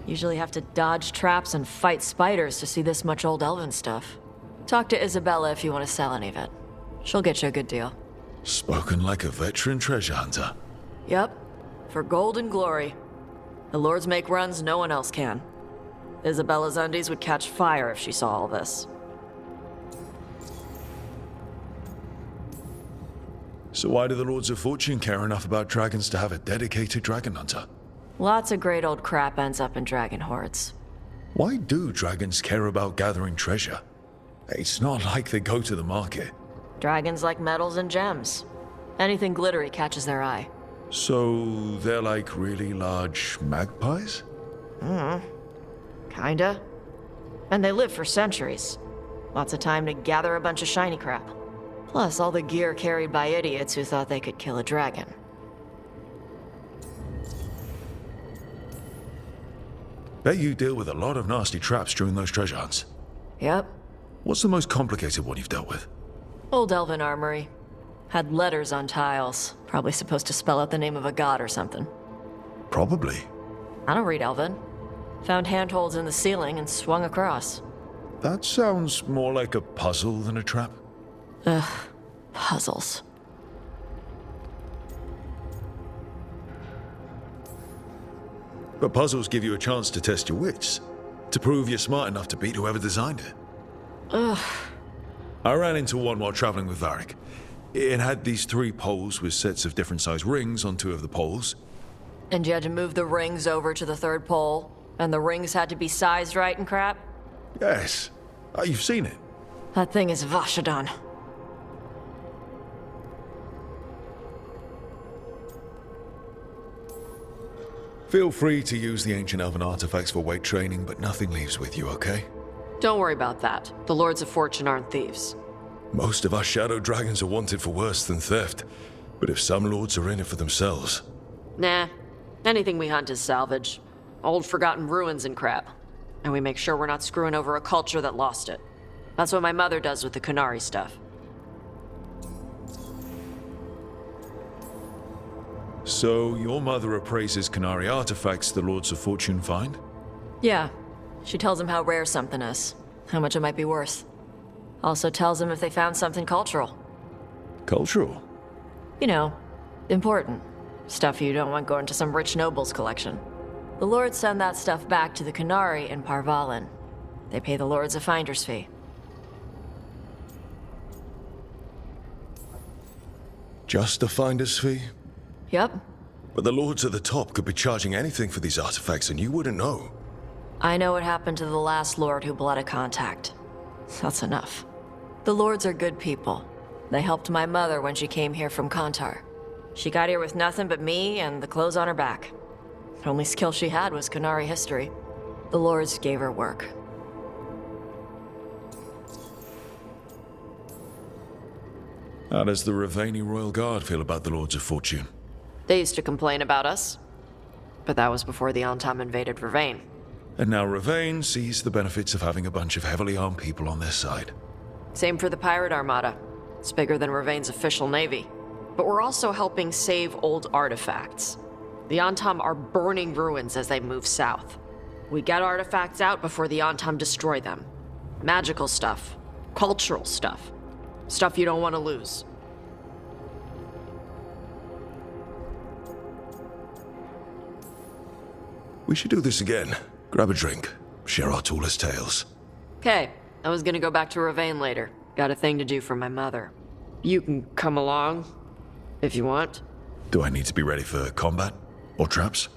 Usually have to dodge traps and fight spiders to see this much old elven stuff. Talk to Isabella if you want to sell any of it. She'll get you a good deal. Spoken like a veteran treasure hunter. Yep. For gold and glory. The lords make runs no one else can. Isabella's undies would catch fire if she saw all this. So why do the Lords of Fortune care enough about dragons to have a dedicated dragon hunter? Lots of great old crap ends up in dragon hordes. Why do dragons care about gathering treasure? It's not like they go to the market. Dragons like metals and gems. Anything glittery catches their eye. So they're like really large magpies? Kinda. And they live for centuries. Lots of time to gather a bunch of shiny crap. Plus all the gear carried by idiots who thought they could kill a dragon. Bet you deal with a lot of nasty traps during those treasure hunts. Yep. What's the most complicated one you've dealt with? Old elven armory. Had letters on tiles. Probably supposed to spell out the name of a god or something. Probably. I don't read elven. Found handholds in the ceiling and swung across. That sounds more like a puzzle than a trap. Ugh. Puzzles. But puzzles give you a chance to test your wits. To prove you're smart enough to beat whoever designed it. Ugh. I ran into one while traveling with Varric. It had these 3 poles with sets of different size rings on 2 of the poles. And you had to move the rings over to the 3rd pole? And the rings had to be sized right and crap? Yes. You've seen it. That thing is Vashadon. Feel free to use the ancient elven artifacts for weight training, but nothing leaves with you, okay? Don't worry about that. The Lords of Fortune aren't thieves. Most of us shadow dragons are wanted for worse than theft. But if some lords are in it for themselves... Nah. Anything we hunt is salvage. Old forgotten ruins and crap. And we make sure we're not screwing over a culture that lost it. That's what my mother does with the Kunari stuff. So, your mother appraises Kunari artifacts the Lords of Fortune find? Yeah. She tells them how rare something is. How much it might be worth. Also tells them if they found something cultural. Cultural? You know, important. Stuff you don't want going to some rich noble's collection. The lords send that stuff back to the Kunari in Parvalin. They pay the lords a finder's fee. Just a finder's fee? Yep. But the lords at the top could be charging anything for these artifacts and you wouldn't know. I know what happened to the last lord who blooded contact. That's enough. The lords are good people. They helped my mother when she came here from Kantar. She got here with nothing but me and the clothes on her back. The only skill she had was Kunari history. The lords gave her work. How does the Ravani Royal Guard feel about the Lords of Fortune? They used to complain about us. But that was before the Antam invaded Ravane. And now Ravane sees the benefits of having a bunch of heavily armed people on their side. Same for the Pirate Armada. It's bigger than Ravane's official navy. But we're also helping save old artifacts. The Antam are burning ruins as they move south. We get artifacts out before the Antam destroy them. Magical stuff. Cultural stuff. Stuff you don't want to lose. We should do this again. Grab a drink. Share our tallest tales. Okay, I was gonna go back to Ravane later. Got a thing to do for my mother. You can come along, if you want. Do I need to be ready for combat? Or traps?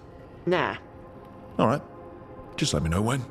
Nah. Alright. Just let me know when.